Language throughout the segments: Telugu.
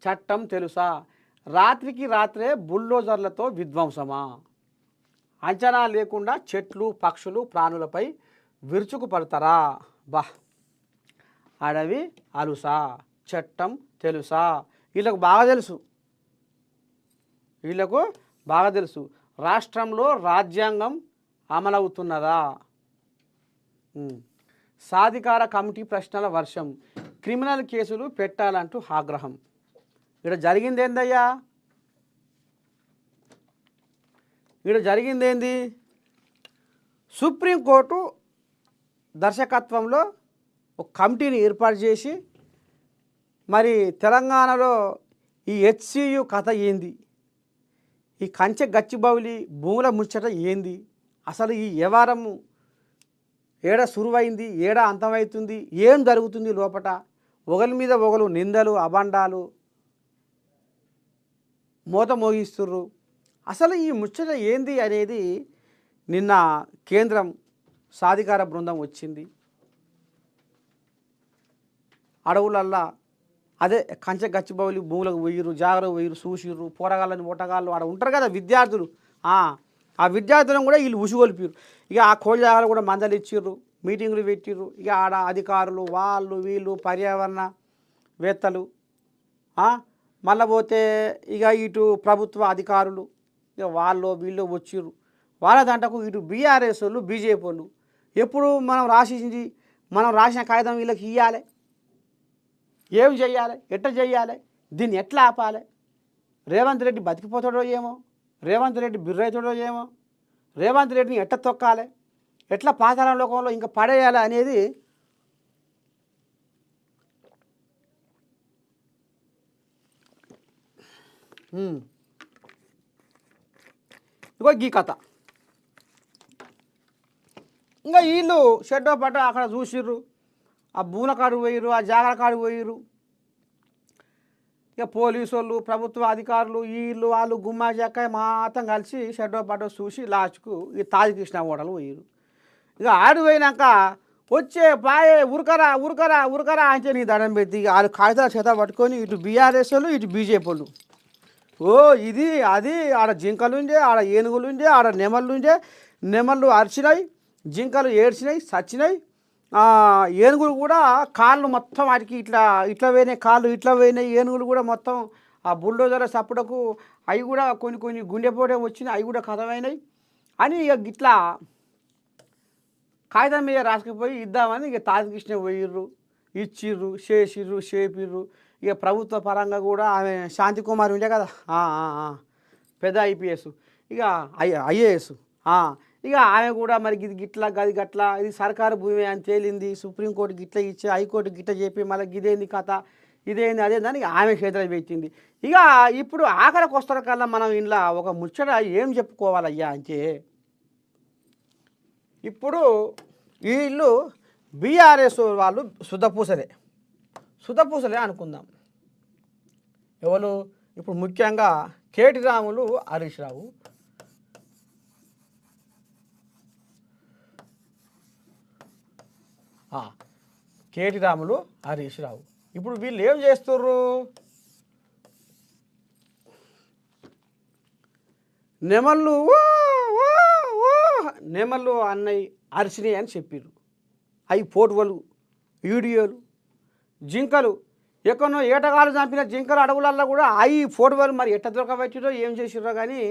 చట్టం తెలుసా? రాత్రికి రాత్రే బుల్డోజర్లతో విధ్వంసమా? అంచనా లేకుండా చెట్లు పక్షులు ప్రాణులపై విరుచుకుపడతారా? బా అడవి అలుసా? చట్టం తెలుసా? వీళ్ళకు బాగా తెలుసు, వీళ్ళకు బాగా తెలుసు. రాష్ట్రంలో రాజ్యాంగం అమలవుతున్నదా? సాధికార కమిటీ ప్రశ్నల వర్షం, క్రిమినల్ కేసులు పెట్టాలంటూ ఆగ్రహం. ఇక్కడ జరిగిందేందయ్యా? ఇక్కడ జరిగిందేంది? సుప్రీంకోర్టు దర్శకత్వంలో ఒక కమిటీని ఏర్పాటు చేసి మరి తెలంగాణలో ఈ హెచ్సియు కథ ఏంది, ఈ కంచె గచ్చిబౌలి భూముల ముచ్చట ఏంది, అసలు ఈ వ్యవహారము ఏడ సురువైంది, ఏడ అంతమవుతుంది, ఏం జరుగుతుంది లోపట, ఒకరి మీద ఒకరు నిందలు అబండాలు మోత మోగిస్తుర్రు, అసలు ఈ ముచ్చట ఏంది అనేది నిన్న కేంద్రం సాధికార బృందం వచ్చింది. అడవులల్లా అదే కంచె గచ్చిబౌలి భూములకు పోయిర్రు, జాగ్రత్త పోయిర్రు, చూసిర్రు, పోరగాళ్ళని ఓటగాళ్ళు ఆడ ఉంటారు కదా విద్యార్థులు, ఆ విద్యార్థులను కూడా వీళ్ళు ఉసుగొలిపారు. ఇక ఆ కోళ్ళ జాగాలు కూడా మందలు ఇచ్చిర్రు, మీటింగులు పెట్టిర్రు. ఇక ఆడ అధికారులు వాళ్ళు వీళ్ళు పర్యావరణవేత్తలు మళ్ళీ పోతే ఇక ఇటు ప్రభుత్వ అధికారులు ఇక వాళ్ళు వీళ్ళు వచ్చిర్రు. వాళ్ళ దాంట్లకు ఇటు బీఆర్ఎస్ వాళ్ళు బీజేపీ వాళ్ళు ఎప్పుడు మనం రాసిన కాగితం వీళ్ళకి ఇవ్వాలి, ఏం చెయ్యాలి, ఎట్లా చెయ్యాలి, దీన్ని ఎట్లా ఆపాలి, రేవంత్ రెడ్డి బతికిపోతాడో ఏమో, రేవంత్ రెడ్డి బిర్రైతాడో ఏమో, రేవంత్ రెడ్డిని ఎట్లా తొక్కాలి, ఎట్లా పాతాళ లోకంలో ఇంకా పడేయాలి అనేది ఇగో ఈ కథ. ఇంకా వీళ్ళు షెడ్డో పట్ట అక్కడ చూసిర్రు, ఆ భూముల కాడు పోయిర్రు, ఆ జాగల కాడు పోయిర్రు. ఇక పోలీసు వాళ్ళు ప్రభుత్వ అధికారులు వీళ్ళు వాళ్ళు గుమ్మా చెక్క మాత్రం కలిసి షెడ్డో పట్టో చూసి లాస్ట్కు ఈ తాజకృష్ణ హోటల్ పోయిర్రు. ఇక ఆడు పోయినాక వచ్చే పాయే ఉరకరా ఉరకరా ఉరకరా అంటే నీ దండం పెట్టి వాళ్ళు కాగితాల చేత పట్టుకొని ఇటు బీఆర్ఎస్ వాళ్ళు ఇటు బీజేపీ వాళ్ళు ఇది అది ఆడ జింకలుండే, ఆడ ఏనుగులుండే, ఆడ నెమళ్ళుండే, నెమళ్ళు అరిచినాయి, జింకలు ఏడ్చినాయి చచ్చినాయి. ఏనుగులు కూడా కాళ్ళు మొత్తం వాటికి ఇట్లా ఇట్లా పోయినాయి, కాళ్ళు ఇట్లా పోయినాయి. ఏనుగులు కూడా మొత్తం ఆ బుల్డోజర్ల సప్పుడకు అవి కూడా కొన్ని గుండెపోటే వచ్చినాయి, అవి కూడా కథమైనాయి అని ఇక ఇట్లా కాగితం మీద రాసుకుపోయి ఇద్దామని ఇక తాజకృష్ణ పోయిర్రు, ఇచ్చిర్రు, చేపిర్రు. ఇక ప్రభుత్వ పరంగా కూడా ఆమె శాంతికుమారి ఉండే కదా పెద్ద ఐపీఎస్, ఇక ఐఏఎస్, ఇక ఆమె కూడా మరి ఇది గిట్లా గది గట్లా ఇది సర్కారు భూమి అని తేలింది, సుప్రీంకోర్టు గిట్ల ఇచ్చి హైకోర్టు గిట్ల చెప్పి మళ్ళీ గిదేంది కథ ఇదేంది అదేందని ఆమె చేతులు పెట్టింది. ఇక ఇప్పుడు ఆఖరికి వస్తున్న కల్లా మనం ఇంట్లో ఒక ముచ్చట ఏం చెప్పుకోవాలయ్యా అంటే, ఇప్పుడు వీళ్ళు బీఆర్ఎస్ వాళ్ళు సుధపూసలే అనుకుందాం. ఎవరు ఇప్పుడు ముఖ్యంగా కేటీ రాములు హరీష్ రావు, కేటీ రాములు హరీష్ రావు ఇప్పుడు వీళ్ళు ఏం చేస్తుర్రు, నెమళ్ళు అన్నయ్య అరిచినాయి అని చెప్పారు. అవి ఫోటోలు వీడియోలు, జింకలు ఎక్కడో ఏటగాలు చంపిన జింకలు అడవులల్లో కూడా అవి ఫోటోలు మరి ఎట్లా దొరకబట్టిరో ఏం చేసిర్రో కానీ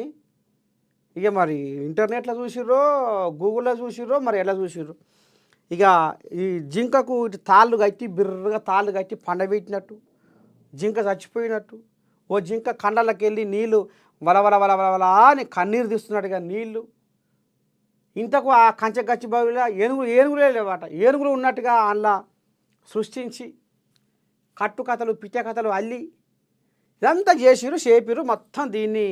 ఇక మరి ఇంటర్నెట్లో చూసిర్రో గూగుల్లో చూసిర్రో మరి ఎలా చూసిర్రో. ఇక ఈ జింకకు ఇటు తాళ్ళు కట్టి బిర్రగా తాళ్ళు కట్టి పండబెట్టినట్టు, జింక చచ్చిపోయినట్టు, ఓ జింక కండలకి వెళ్ళి నీళ్ళు వలవల అని కన్నీరు తీస్తున్నట్టుగా నీళ్ళు. ఇంతకు ఆ కంచె గచ్చిబావిలో ఏనుగులే లేవట, ఏనుగులు ఉన్నట్టుగా అందులో సృష్టించి కట్టుకథలు పిట్ట కథలు అల్లి ఇదంతా చేపిరు. మొత్తం దీన్ని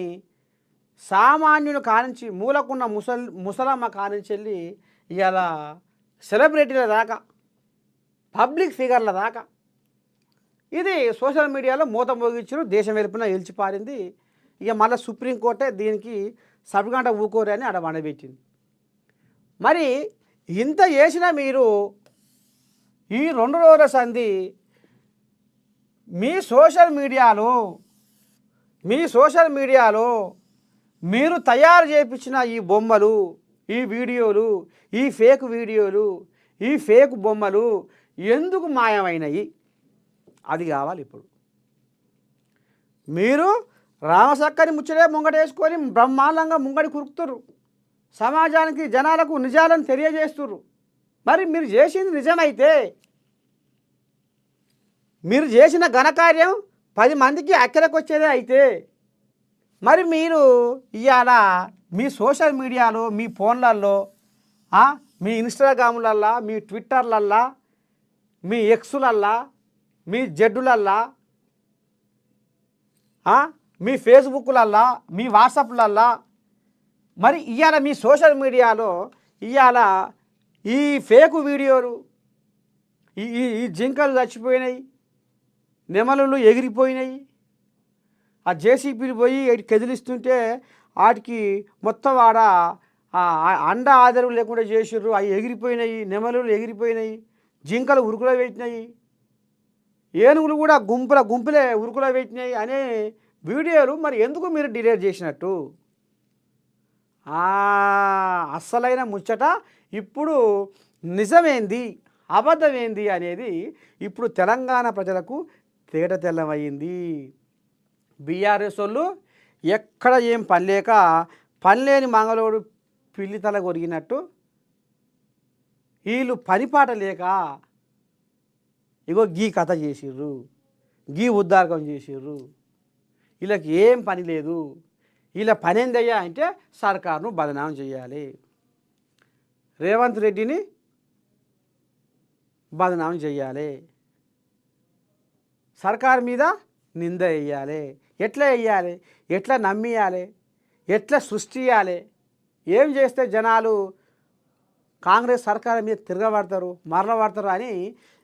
సామాన్యుని కానించి మూలకున్న ముసలమ్మ కానించి వెళ్ళి ఇలా సెలబ్రిటీల దాకా పబ్లిక్ ఫిగర్ల దాకా ఇది సోషల్ మీడియాలో మూత మోగించారు. దేశం వెలుపున ఎలిచిపారింది. ఇక మళ్ళీ సుప్రీంకోర్టే దీనికి సబ్గంట ఊకోరే అని ఆడ వండబెట్టింది. మరి ఇంత చేసినా మీరు ఈ 2 రోజుల సంధి మీ సోషల్ మీడియాలో మీరు తయారు చేయించిన ఈ బొమ్మలు, ఈ వీడియోలు, ఈ ఫేక్ వీడియోలు, ఈ ఫేక్ బొమ్మలు ఎందుకు మాయమైనవి? అది కావాలి. ఇప్పుడు మీరు రామసక్కని ముచ్చటే ముంగటేసుకొని బ్రహ్మాండంగా ముంగడి కురుకుతుర్రు, సమాజానికి జనాలకు నిజాలను తెలియజేస్తుర్రు. మరి మీరు చేసింది నిజమైతే, మీరు చేసిన ఘనకార్యం 10 మందికి అక్కడికి వచ్చేదే అయితే, మరి మీరు ఇవాళ మీ సోషల్ మీడియాలో, మీ ఫోన్లల్లో, మీ ఇన్స్టాగ్రాములల్లా, మీ ట్విట్టర్లల్లా, మీ ఎక్సులల్లా, మీ జెడ్డులల్లా, మీ ఫేస్బుక్లల్లా, మీ వాట్సాప్లల్లా, మరి ఇవాళ మీ సోషల్ మీడియాలో ఇవాళ ఈ ఫేక్ వీడియోలు, ఈ జింకలు చచ్చిపోయినాయి, నెమలులు ఎగిరిపోయినాయి, ఆ జేసీబీలు పోయి కెదిలిస్తుంటే వాటికి మొత్తం ఆడ అండ ఆధారం లేకుండా చేసిర్రు. అవి ఎగిరిపోయినాయి, నెమలులు ఎగిరిపోయినాయి, జింకలు ఉరుకులో పెట్టినాయి, ఏనుగులు కూడా గుంపులే ఉరుకులో పెట్టినాయి అనే వీడియోలు మరి ఎందుకు మీరు డిలీట్ చేసినట్టు? అస్సలైన ముచ్చట ఇప్పుడు నిజమేంది అబద్ధమేంది అనేది ఇప్పుడు తెలంగాణ ప్రజలకు తేట తెల్లమయ్యింది. బీఆర్ఎస్ వాళ్ళు ఎక్కడ ఏం పనిలేక పనిలేని మంగళోడు పిల్లితల కొరిగినట్టు వీళ్ళు పనిపాట లేక ఇగో గీ కథ చేసిర్రు, గీ ఉద్దారకం చేసిర్రు. వీళ్ళకి ఏం పని లేదు. వీళ్ళ పని ఏందయ్యా అంటే సర్కారును బదనాం చేయాలి, రేవంత్ రెడ్డిని బదనాం చేయాలి, సర్కారు మీద నింద వేయాలి. ఎట్లా వేయాలి, ఎట్లా నమ్మియాలి, ఎట్లా సృష్టియాలి, ఏం చేస్తే జనాలు కాంగ్రెస్ సర్కారు మీద తిరగబడతారు, మరలబడతారు అని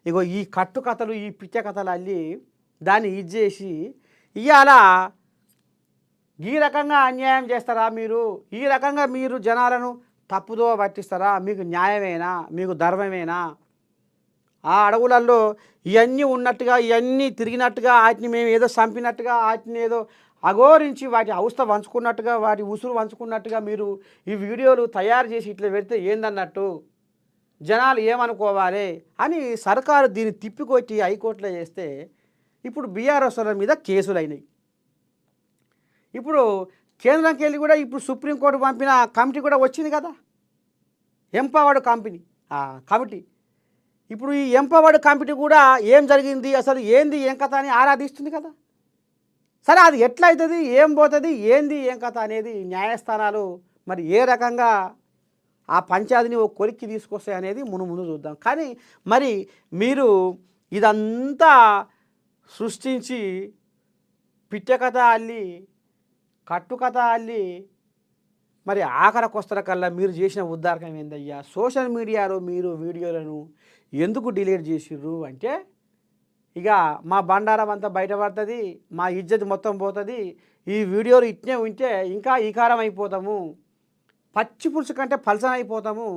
ఇగో ఈ కట్టుకథలు, ఈ పిచ్చ కథలు అల్లి దాన్ని ఇచ్చేసి ఇవాళ ఈ రకంగా అన్యాయం చేస్తారా మీరు? ఈ రకంగా మీరు జనాలను తప్పుదో పట్టిస్తారా? మీకు న్యాయమేనా? మీకు ధర్మమేనా? ఆ అడవులలో ఇవన్నీ ఉన్నట్టుగా, ఇవన్నీ తిరిగినట్టుగా, వాటిని మేము ఏదో చంపినట్టుగా, వాటిని ఏదో అఘోరించి వాటి అవస్థ వంచుకున్నట్టుగా, వాటి ఉసురు వంచుకున్నట్టుగా మీరు ఈ వీడియోలు తయారు చేసి ఇట్లా పెడితే ఏందన్నట్టు? జనాలు ఏమనుకోవాలి అని సర్కారు దీన్ని తిప్పికొట్టి హైకోర్టులో చేస్తే ఇప్పుడు బీఆర్ఎస్ మీద కేసులు అయినాయి. ఇప్పుడు కేంద్రంకి వెళ్ళి కూడా ఇప్పుడు సుప్రీంకోర్టు పంపిన కమిటీ కూడా వచ్చింది కదా, ఎంపవర్డ్ కమిటీ. ఇప్పుడు ఈ ఎంపవర్డ్ కమిటీ కూడా ఏం జరిగింది, అసలు ఏంది ఏం కథ అని ఆరాధిస్తుంది కదా. సరే అది ఎట్లయితుంది, ఏం పోతుంది, ఏంది ఏం కథ అనేది న్యాయస్థానాలు మరి ఏ రకంగా ఆ పంచాయతీని ఒక కొలిక్కి తీసుకొస్తాయి అనేది ముందు చూద్దాం. కానీ మరి మీరు ఇదంతా సృష్టించి పిట్ట కథ అల్లి, కట్టుకథ అల్లి మరి ఆఖరికొస్తల కల్లా మీరు చేసిన ఉద్దారకం ఏందయ్యా? సోషల్ మీడియాలో మీరు వీడియోలను ఎందుకు డిలీట్ చేసిర్రు అంటే ఇక మా బండారం అంతా బయటపడుతుంది, మా ఇజ్జత్ మొత్తం పోతుంది, ఈ వీడియోలు ఇట్నే ఉంటే ఇంకా ఈకారం అయిపోతాము, పచ్చి పులుసు కంటే పలసన అయిపోతాము,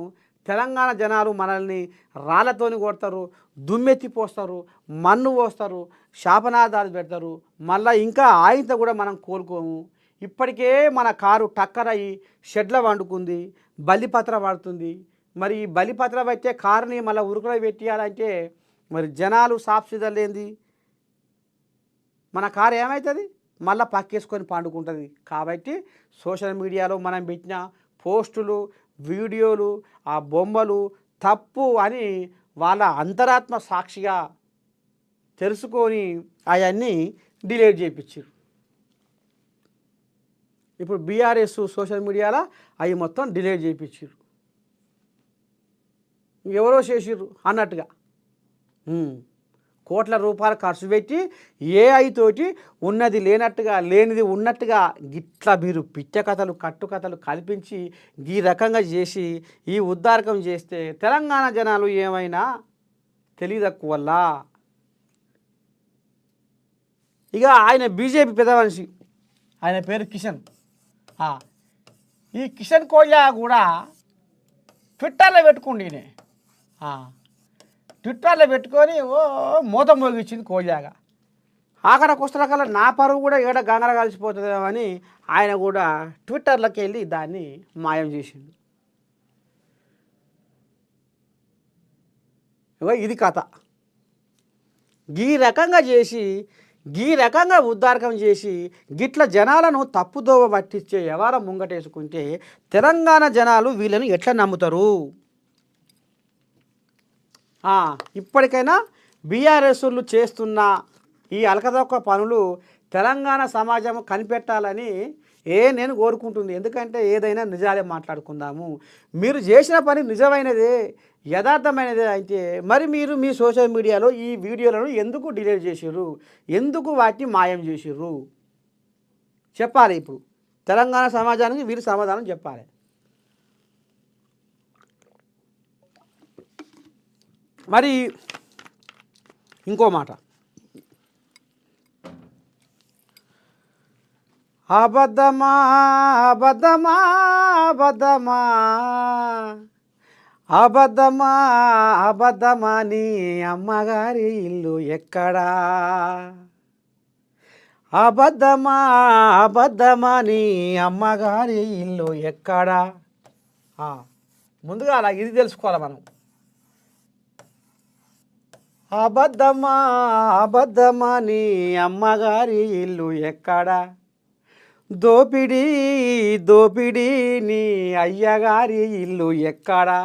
తెలంగాణ జనాలు మనల్ని రాళ్ళతోని కొడతారు, దుమ్మెత్తి పోస్తారు, మన్ను పోస్తారు, శాపనాదాలు పెడతారు, మళ్ళీ ఇంకా ఆయంత కూడా మనం కోలుకోము. ఇప్పటికే మన కారు టక్కరయ్యి షెడ్ల వండుకుంది, బలిపత్ర పడుతుంది. మరి ఈ బలిపత్ర పెట్టే కారుని మళ్ళీ ఉరుకులో పెట్టేయాలంటే మరి జనాలు సాక్షిదలేంది, మన కారు ఏమవుతుంది? మళ్ళీ పక్కేసుకొని పండుకుంటుంది. కాబట్టి సోషల్ మీడియాలో మనం పెట్టిన పోస్టులు, వీడియోలు, ఆ బొమ్మలు తప్పు అని వాళ్ళ అంతరాత్మ సాక్షిగా తెలుసుకొని అవన్నీ డిలీట్ చేయించారు. ఇప్పుడు బీఆర్ఎస్ సోషల్ మీడియాలో అవి మొత్తం డిలీట్ చేయించారు. ఎవరో చేసిర్రు అన్నట్టుగా కోట్ల రూపాయలు ఖర్చు పెట్టి ఏఐ తోటి ఉన్నది లేనట్టుగా, లేనిది ఉన్నట్టుగా గిట్లా మీరు పిచ్చ కథలు, కట్టుకథలు కల్పించి ఈ రకంగా చేసి ఈ ఉద్దారకం చేస్తే తెలంగాణ జనాలు ఏమైనా తెలియదక్కు వల్ల ఇక ఆయన బీజేపీ పెద్ద మనిషి, ఆయన పేరు కిషన్. ఈ కిషన్ కోల్యా కూడా ట్విట్టర్లో పెట్టుకోండి, ట్విట్టర్లో పెట్టుకొని ఓ మూత మోగించింది కోల్యాగా. ఆఖరికి వస్తున్న నా పరువు కూడా ఏడ గంగర కలిసిపోతుందేమో అని ఆయన కూడా ట్విట్టర్లోకి వెళ్ళి దాన్ని మాయం చేసిండు. ఇది కథ. ఈ రకంగా చేసి ఈ రకంగా ఉద్దారకం చేసి గిట్ల జనాలను తప్పుదోవ పట్టించే వ్యవహారం ముంగటేసుకుంటే తెలంగాణ జనాలు వీళ్ళని ఎట్లా నమ్ముతారు? ఇప్పటికైనా బీఆర్ఎస్లు చేస్తున్న ఈ అలకదొక్క పనులు తెలంగాణ సమాజం కనిపెట్టాలని నేను కోరుకుంటుంది. ఎందుకంటే ఏదైనా నిజాలే మాట్లాడుకుందాము. మీరు చేసిన పని నిజమైనదే, యథార్థమైనదే అయితే మరి మీరు మీ సోషల్ మీడియాలో ఈ వీడియోలను ఎందుకు డిలీట్ చేసిర్రు, ఎందుకు వాటిని మాయం చేసిర్రు చెప్పాలి. ఇప్పుడు తెలంగాణ సమాజానికి వీరు సమాధానం చెప్పాలి. మరి ఇంకో మాట, అబద్ధమా అబద్ధమా అబద్ధమా అబద్ధమా అబద్ధమా నీ అమ్మగారి ఇల్లు ఎక్కడా? అబద్ధమా అబద్ధమా నీ అమ్మగారి ఇల్లు ఎక్కడా? ముందుగా అలా ఇది తెలుసుకోవాలి మనం. అబద్ధమా అబద్ధమా నీ అమ్మగారి ఇల్లు ఎక్కడా? దోపిడీ దోపిడీ నీ అయ్యగారి ఇల్లు ఎక్కడా?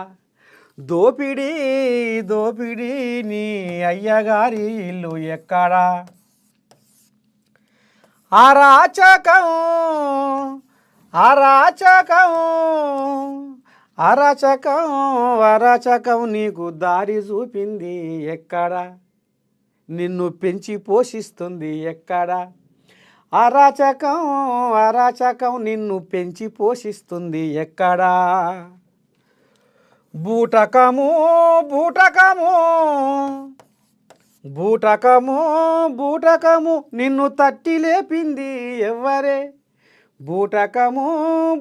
దోపిడీ దోపిడీ నీ అయ్యగారి ఇల్లు ఎక్కడా? అరాచకం అరాచకం అరాచకం అరాచకం నీకు దారి చూపింది ఎక్కడా? నిన్ను పెంచి పోషిస్తుంది ఎక్కడా? అరాచకం అరాచకం నిన్ను పెంచి పోషిస్తుంది ఎక్కడా? బూటకము బూటకము బూటకము బూటకము నిన్ను తట్టి లేపింది ఎవ్వరే? బూటకము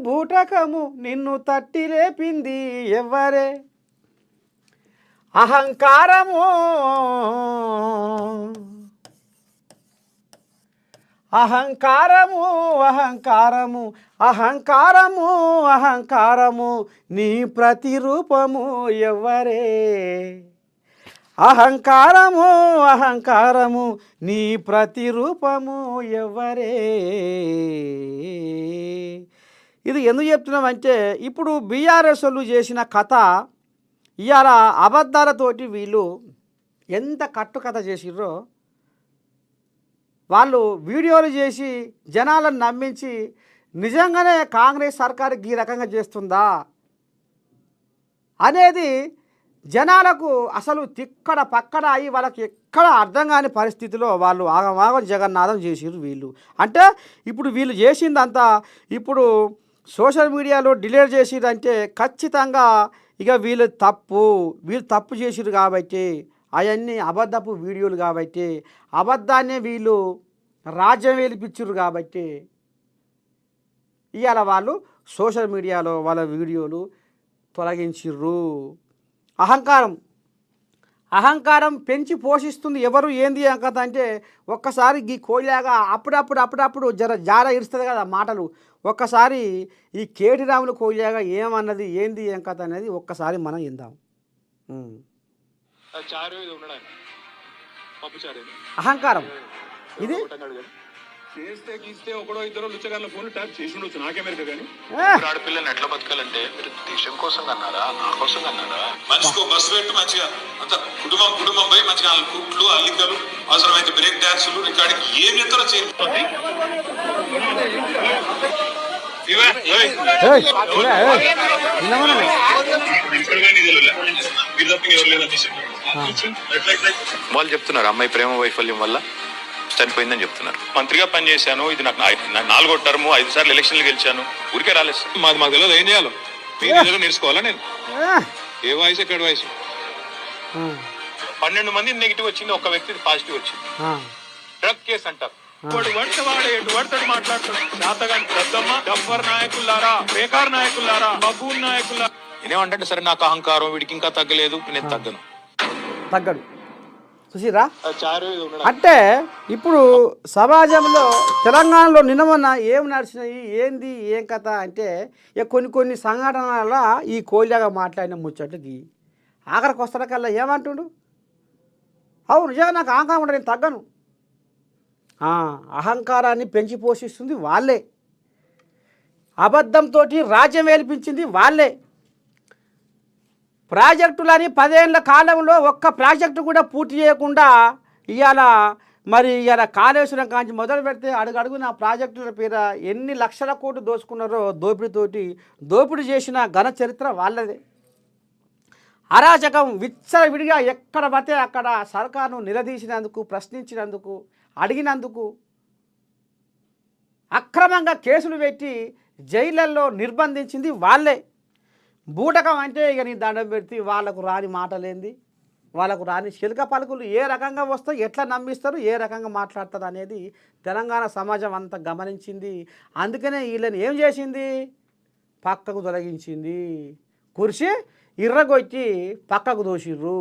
బూటకము నిన్ను తట్టి లేపింది ఎవ్వరే? అహంకారము అహంకారము అహంకారము అహంకారము అహంకారము నీ ప్రతిరూపము ఎవ్వరే? అహంకారము అహంకారము నీ ప్రతిరూపము ఎవ్వరే? ఇది ఎందుకు చెప్తున్నామంటే ఇప్పుడు బీఆర్ఎస్ వాళ్ళు చేసిన కథ ఇవాళ అబద్ధాలతోటి వీళ్ళు ఎంత కట్టుకథ చేసిర్రో, వాళ్ళు వీడియోలు చేసి జనాలను నమ్మించి నిజంగానే కాంగ్రెస్ సర్కారు ఈ రకంగా చేస్తుందా అనేది జనాలకు అసలు తిక్కడ పక్కడ అయ్యి వాళ్ళకి ఎక్కడ అర్థం కాని పరిస్థితిలో వాళ్ళు ఆగమాగం జగన్నాథం చేసిర్రు వీళ్ళు. అంటే ఇప్పుడు వీళ్ళు చేసిందంతా ఇప్పుడు సోషల్ మీడియాలో డిలీట్ చేసిరంటే ఖచ్చితంగా ఇక వీళ్ళు తప్పు చేసిరు కాబట్టి, అవన్నీ అబద్ధపు వీడియోలు కాబట్టి, అబద్ధాన్నే వీళ్ళు రాజ్యం వెలిపించారు కాబట్టి ఇవాళ వాళ్ళు సోషల్ మీడియాలో వాళ్ళ వీడియోలు తొలగించిర్రు. అహంకారం పెంచి పోషిస్తుంది ఎవరు ఏంది కథ అంటే ఒక్కసారి ఈ కోయిలాగా అప్పుడప్పుడు జార ఇరుస్తుంది కదా మాటలు. ఒక్కసారి ఈ కేటీ రాములు కోయిలాగా ఏమన్నది ఏంది ఏం కథ అనేది ఒక్కసారి మనం విందాం. అహంకారం ఇది చేస్తే గీస్తే ఒకడో ఇద్దరు లుచ్చగాళ్ళ ఫోన్ ట్యాప్ చేసి ఉండొచ్చు, నాకేమేరక కానీ ఆడపిల్లని ఎట్లా బతకాలంటే మీరు దేశం కోసం అన్నారా, నా కోసం అన్నారా? మనిషికి బస్సు పెట్టి మంచిగా అంత కుటుంబం పోయి మంచిగా కుట్లు అల్లికలు అవసరమైతే బ్రేక్ డాన్సులు రికార్డింగ్ ఏం ఎంతలో చేస్తుంది. వాళ్ళు చెప్తున్నారు అమ్మాయి ప్రేమ వైఫల్యం వల్ల చనిపోయిందని చెప్తున్నారు. మంత్రిగా పనిచేశాను, ఇది నాకు 4వ టర్మ్, 5 సార్లు ఎలక్షన్లు గెలిచాను, ఊరికే రాలేదు. మాకు తెలియదు ఏం చేయాలో, మీరు నేర్చుకోవాలా? నేను ఏ వయసు ఎక్కడ వయసు 12 మంది నెగిటివ్ వచ్చింది, ఒక వ్యక్తి పాజిటివ్ వచ్చింది. డ్రగ్ కేసు అంటారు. ఎటువంటి మాట్లాడుతున్నాడు శాతగాని పెద్దమ్మ డబ్బర్ నాయకులారా, బేకార్ నాయకులారా, బబూన్ నాయకులారా. నేనేమంటే సరే నాకు అహంకారం వీడికి ఇంకా తగ్గలేదు, నేను తగ్గడు. చూసిరా చారు ఇది ఉండడం. అంటే ఇప్పుడు సమాజంలో తెలంగాణలో నిన్న మొన్న ఏం నడిచినాయి ఏంది ఏం కథ అంటే ఇక కొన్ని సంఘటనల ఈ కోయిలాగా మాట్లాడిన ముచ్చట్లకి ఆఖరికి వస్తాడకల్లా ఏమంటుండు అవును నిజంగా నాకు అహంకారం ఉండదు నేను తగ్గను అహంకారాన్ని పెంచి పోషిస్తుంది వాళ్ళే అబద్ధంతో రాజ్యం ఏల్పించింది వాళ్ళే ప్రాజెక్టులని 10 ఏళ్ల కాలంలో ఒక్క ప్రాజెక్టు కూడా పూర్తి చేయకుండా ఇవాళ కాళేశ్వరం కాంచి మొదలు పెడితే అడుగడుగున ప్రాజెక్టుల పేర ఎన్ని లక్షల కోట్లు దోచుకున్నారో దోపిడీ చేసిన ఘన చరిత్ర వాళ్ళదే అరాచకం విచ్చలవిడిగా ఎక్కడ పడితే అక్కడ సర్కారును నిలదీసినందుకు ప్రశ్నించినందుకు అడిగినందుకు అక్రమంగా కేసులు పెట్టి జైళ్ళల్లో నిర్బంధించింది వాళ్ళే బూటకం అంటే ఇక నీ దండం పెడితే వాళ్ళకు రాని మాటలేంది వాళ్ళకు రాని చిలుక పలుకులు ఏ రకంగా వస్తాయి ఎట్లా నమ్మిస్తారు ఏ రకంగా మాట్లాడతారు అనేది తెలంగాణ సమాజం అంతా గమనించింది అందుకనే వీళ్ళని ఏం చేసింది పక్కకు తొలగించింది కుర్చీ ఇర్రగొచ్చి పక్కకు దోసిర్రు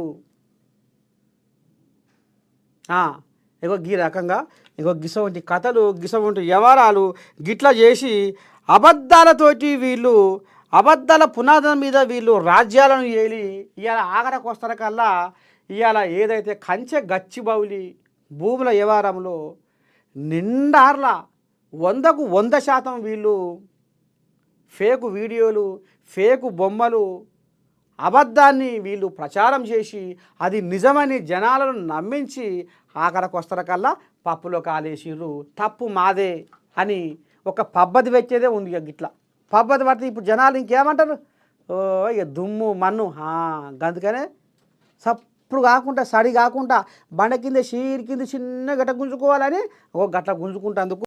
ఇగో ఈ రకంగా ఇగో గిసవంటి కథలు గిసవంటి వ్యవహారాలు గిట్లా చేసి అబద్ధాలతోటి వీళ్ళు అబద్ధాల పునాదుల మీద వీళ్ళు రాజ్యాలను ఏలి ఇవాళ ఆఖరికి వస్తారకల్లా ఇవాళ ఏదైతే కంచె గచ్చిబౌలి భూముల వ్యవహారంలో నిండార్ల 100కు 100% వీళ్ళు ఫేకు వీడియోలు ఫేకు బొమ్మలు అబద్ధాన్ని వీళ్ళు ప్రచారం చేసి అది నిజమని జనాలను నమ్మించి ఆఖరికి వస్తారకల్లా పప్పులో కాలేసిర్రు తప్పు మాదే అని ఒక పబ్బది వచ్చేదే ఉంది ఇక గిట్లా పబ్బది పడితే ఇప్పుడు జనాలు ఇంకేమంటారు ఇక దుమ్ము మన్ను అందుకనే సప్పుడు కాకుండా సడి కాకుండా బండ కింద షీర్ కింద చిన్న గట్ట గుంజుకోవాలని గట్ల గుంజుకుంటేందుకు